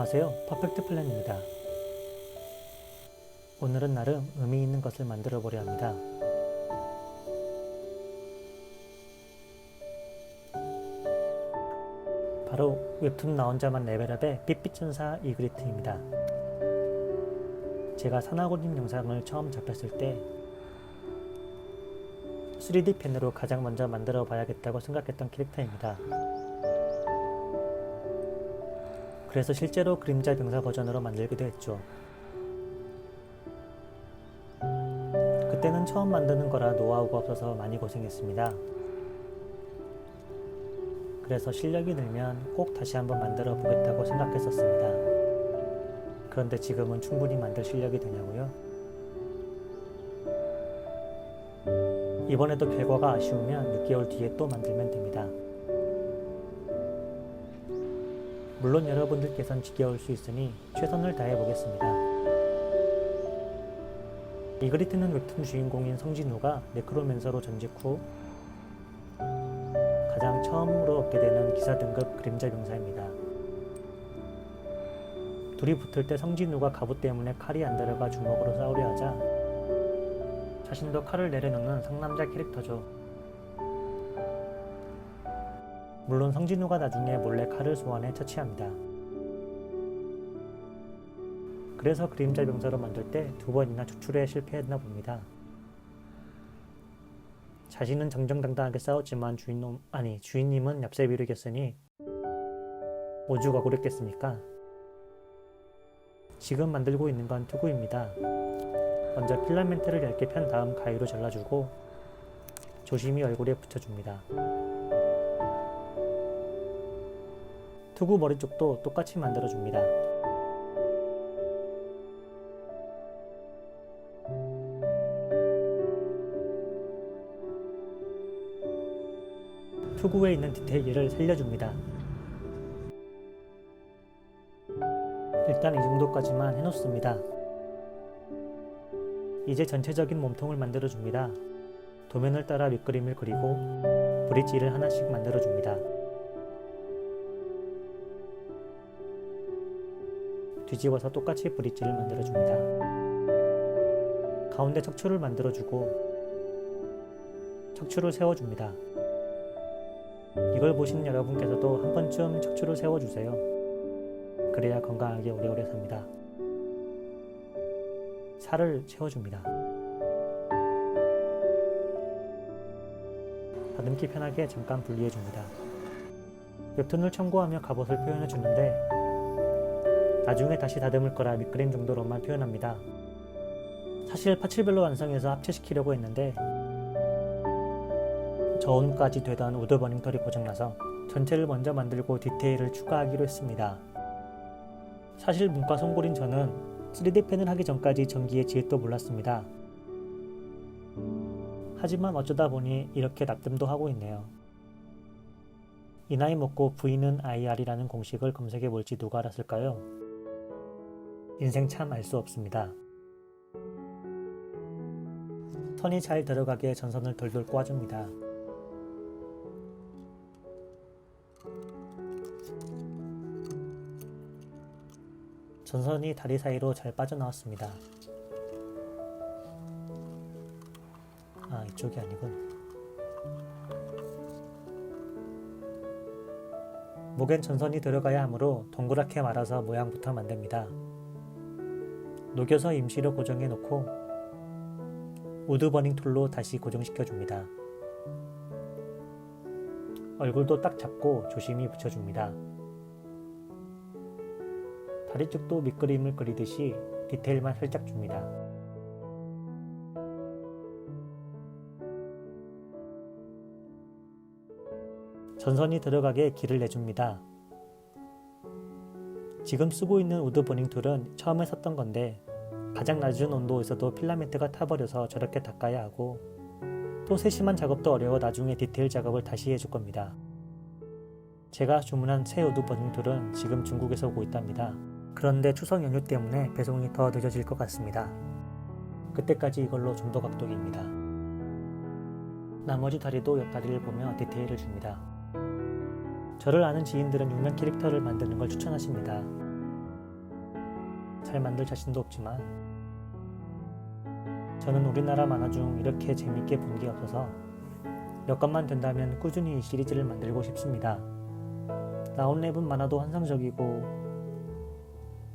안녕하세요. 퍼펙트 플랜입니다. 오늘은 나름 의미 있는 것을 만들어 보려 합니다. 바로 웹툰 나 혼자만 레벨업의 삐삐천사 이그리트입니다. 제가 산화고림 영상을 처음 접했을 때 3D 펜으로 가장 먼저 만들어 봐야겠다고 생각했던 캐릭터입니다. 그래서 실제로 그림자 병사 버전으로 만들기도 했죠. 그때는 처음 만드는 거라 노하우가 없어서 많이 고생했습니다. 그래서 실력이 늘면 꼭 다시 한번 만들어 보겠다고 생각했었습니다. 그런데 지금은 충분히 만들 실력이 되냐고요? 이번에도 결과가 아쉬우면 6개월 뒤에 또 만들면 됩니다. 물론 여러분들께선 지겨울 수 있으니 최선을 다해 보겠습니다. 이그리트는 웹툰 주인공인 성진우가 네크로맨서로 전직 후 가장 처음으로 얻게 되는 기사 등급 그림자 병사입니다. 둘이 붙을 때 성진우가 갑옷 때문에 칼이 안 들어가 주먹으로 싸우려 하자 자신도 칼을 내려놓는 상남자 캐릭터죠. 물론 성진우가 나중에 몰래 칼을 소환해 처치합니다. 그래서 그림자 병사로 만들 때 2번이나 추출에 실패했나 봅니다. 자신은 정정당당하게 싸웠지만 주인님은 얍삽이로 이겼으니 오죽 억울했겠습니까? 지금 만들고 있는 건 투구입니다. 먼저 필라멘트를 얇게 편 다음 가위로 잘라주고 조심히 얼굴에 붙여줍니다. 투구 머리 쪽도 똑같이 만들어줍니다. 투구에 있는 디테일을 살려줍니다. 일단 이 정도까지만 해놓습니다. 이제 전체적인 몸통을 만들어줍니다. 도면을 따라 밑그림을 그리고 브릿지를 하나씩 만들어줍니다. 뒤집어서 똑같이 브릿지를 만들어줍니다. 가운데 척추를 만들어주고 척추를 세워줍니다. 이걸 보신 여러분께서도 한 번쯤 척추를 세워주세요. 그래야 건강하게 오래오래 삽니다. 살을 채워줍니다. 다듬기 편하게 잠깐 분리해줍니다. 웹툰을 첨부하며 갑옷을 표현해주는데 나중에 다시 다듬을 거라 밑그림 정도로만 표현합니다. 사실 파츠별로 완성해서 합체시키려고 했는데 저온까지 되던 우드 버닝털이 고장나서 전체를 먼저 만들고 디테일을 추가하기로 했습니다. 사실 문과 송골인 저는 3D 펜을 하기 전까지 전기의 지혜도 몰랐습니다. 하지만 어쩌다 보니 이렇게 납땜도 하고 있네요. 이 나이 먹고 V는 IR이라는 공식을 검색해 볼지 누가 알았을까요? 인생 참 알 수 없습니다. 선이 잘 들어가게 전선을 돌돌 꼬아줍니다. 전선이 다리 사이로 잘 빠져나왔습니다. 이쪽이 아니군. 목엔 전선이 들어가야 하므로 동그랗게 말아서 모양부터 만듭니다. 녹여서 임시로 고정해 놓고 우드 버닝 툴로 다시 고정시켜줍니다. 얼굴도 딱 잡고 조심히 붙여줍니다. 다리 쪽도 밑그림을 그리듯이 디테일만 살짝 줍니다. 전선이 들어가게 길을 내줍니다. 지금 쓰고 있는 우드 버닝 툴은 처음에 썼던 건데 가장 낮은 온도에서도 필라멘트가 타버려서 저렇게 닦아야 하고 또 세심한 작업도 어려워 나중에 디테일 작업을 다시 해줄 겁니다. 제가 주문한 새 우드 버닝 툴은 지금 중국에서 오고 있답니다. 그런데 추석 연휴 때문에 배송이 더 늦어질 것 같습니다. 그때까지 이걸로 좀 더 각도기입니다. 나머지 다리도 옆다리를 보며 디테일을 줍니다. 저를 아는 지인들은 유명 캐릭터를 만드는 걸 추천하십니다. 잘 만들 자신도 없지만 저는 우리나라 만화 중 이렇게 재밌게 본 게 없어서 여건만 된다면 꾸준히 이 시리즈를 만들고 싶습니다. 나온 랩은 만화도 환상적이고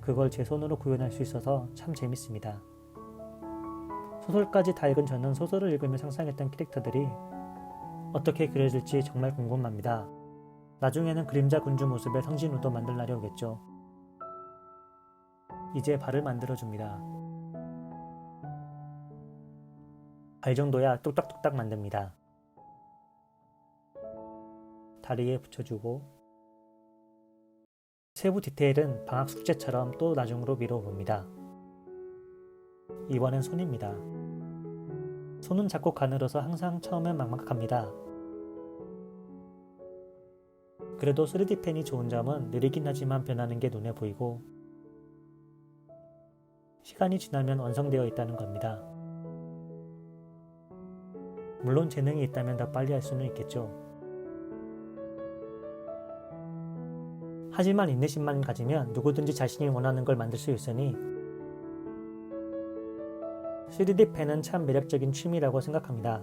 그걸 제 손으로 구현할 수 있어서 참 재밌습니다. 소설까지 다 읽은 저는 소설을 읽으며 상상했던 캐릭터들이 어떻게 그려질지 정말 궁금합니다. 나중에는 그림자 군주 모습의 성진우도 만들 날이 오겠죠. 이제 발을 만들어줍니다. 발 정도야 뚝딱뚝딱 만듭니다. 다리에 붙여주고 세부 디테일은 방학 숙제처럼 또 나중으로 미뤄봅니다. 이번엔 손입니다. 손은 작고 가늘어서 항상 처음엔 막막합니다. 그래도 3D 펜이 좋은 점은 느리긴 하지만 변하는 게 눈에 보이고 시간이 지나면 완성되어 있다는 겁니다. 물론 재능이 있다면 더 빨리 할 수는 있겠죠. 하지만 인내심만 가지면 누구든지 자신이 원하는 걸 만들 수 있으니 3D 펜은 참 매력적인 취미라고 생각합니다.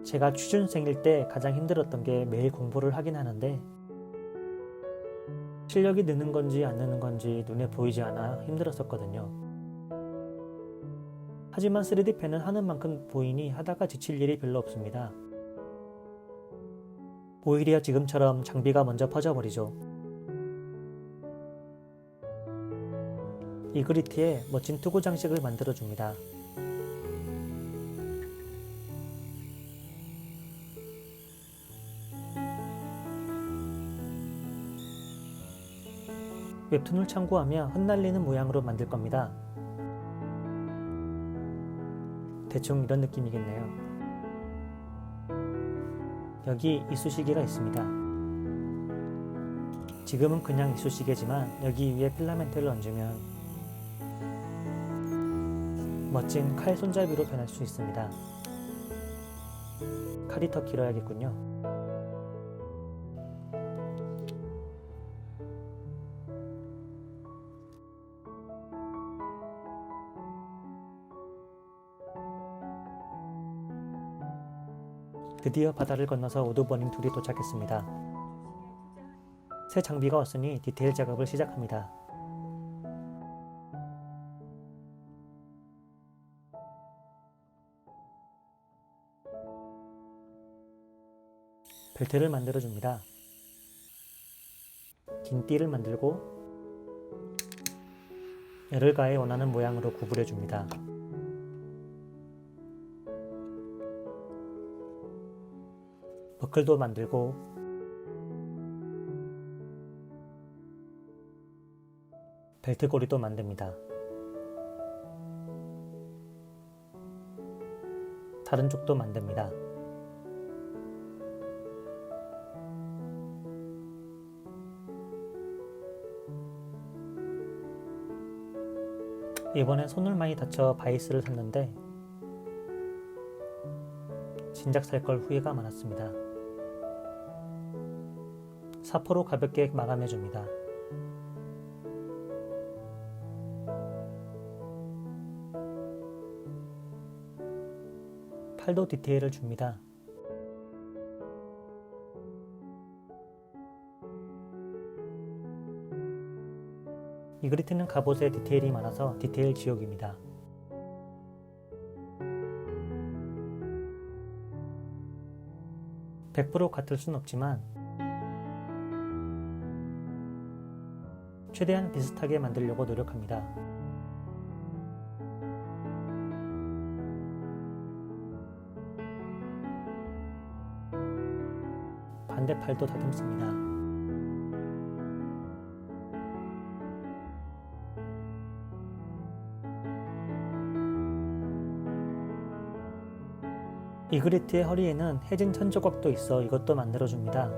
제가 취준생일 때 가장 힘들었던 게 매일 공부를 하긴 하는데 실력이 느는 건지 안 느는 건지 눈에 보이지 않아 힘들었었거든요. 하지만 3D 펜은 하는 만큼 보이니 하다가 지칠 일이 별로 없습니다. 오히려 지금처럼 장비가 먼저 퍼져버리죠. 이그리트에 멋진 투구 장식을 만들어줍니다. 웹툰을 참고하며 흩날리는 모양으로 만들 겁니다. 대충 이런 느낌이겠네요. 여기 이쑤시개가 있습니다. 지금은 그냥 이쑤시개지만 여기 위에 필라멘트를 얹으면 멋진 칼 손잡이로 변할 수 있습니다. 칼이 더 길어야겠군요. 드디어 바다를 건너서 우드버닝 둘이 도착했습니다. 새 장비가 왔으니 디테일 작업을 시작합니다. 벨트를 만들어줍니다. 긴 띠를 만들고 열을 가해 원하는 모양으로 구부려줍니다. 버클도 만들고 벨트 고리도 만듭니다. 다른 쪽도 만듭니다. 이번엔 손을 많이 다쳐 바이스를 샀는데 진작 살 걸 후회가 많았습니다. 사포로 가볍게 마감해줍니다. 팔도 디테일을 줍니다. 이그리트는 갑옷에 디테일이 많아서 디테일 지옥입니다. (100% 같을 순 없지만) 최대한 비슷하게 만들려고 노력합니다. 반대팔도 다듬습니다. 이그리트의 허리에는 해진 천 조각도 있어 이것도 만들어줍니다.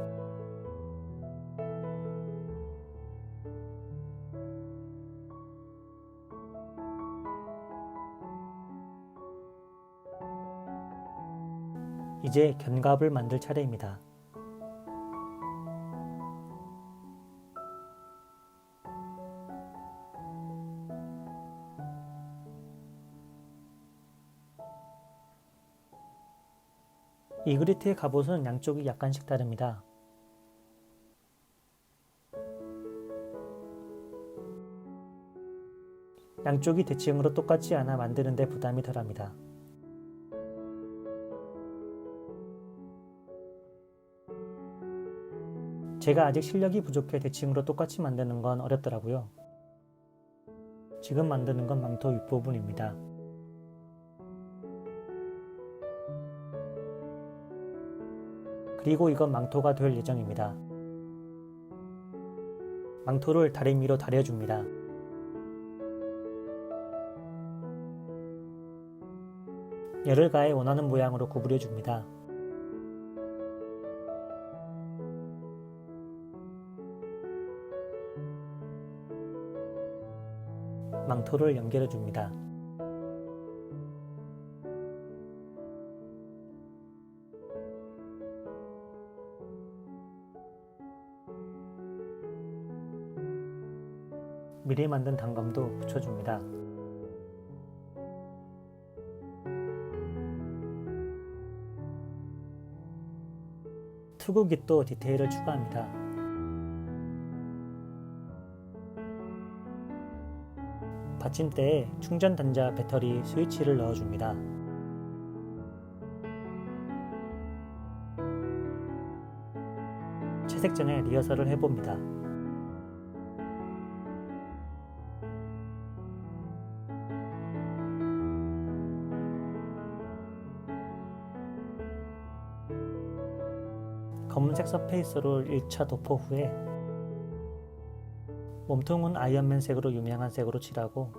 이제 견갑을 만들 차례입니다. 이그리트의 갑옷은 양쪽이 약간씩 다릅니다. 양쪽이 대칭으로 똑같지 않아 만드는데 부담이 덜합니다. 제가 아직 실력이 부족해 대칭으로 똑같이 만드는 건 어렵더라고요. 지금 만드는 건 망토 윗부분입니다. 그리고 이건 망토가 될 예정입니다. 망토를 다리미로 다려줍니다. 열을 가해 원하는 모양으로 구부려줍니다. 망토를 연결해줍니다. 미리 만든 단검도 붙여줍니다. 투구깃도 디테일을 추가합니다. 받침대에 충전 단자 배터리 스위치를 넣어줍니다. 채색 전에 리허설을 해봅니다. 검은색 서페이스로 1차 도포 후에 몸통은 아이언맨 색으로 유명한 색으로 칠하고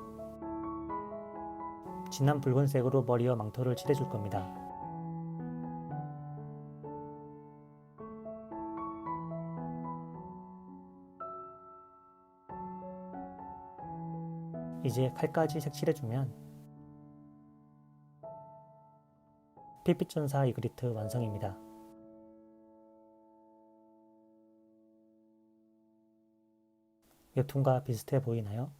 진한 붉은색으로 머리와 망토를 칠해줄 겁니다. 이제 칼까지 색칠해주면 필빛전사 이그리트 완성입니다. 웹툰과 비슷해 보이나요?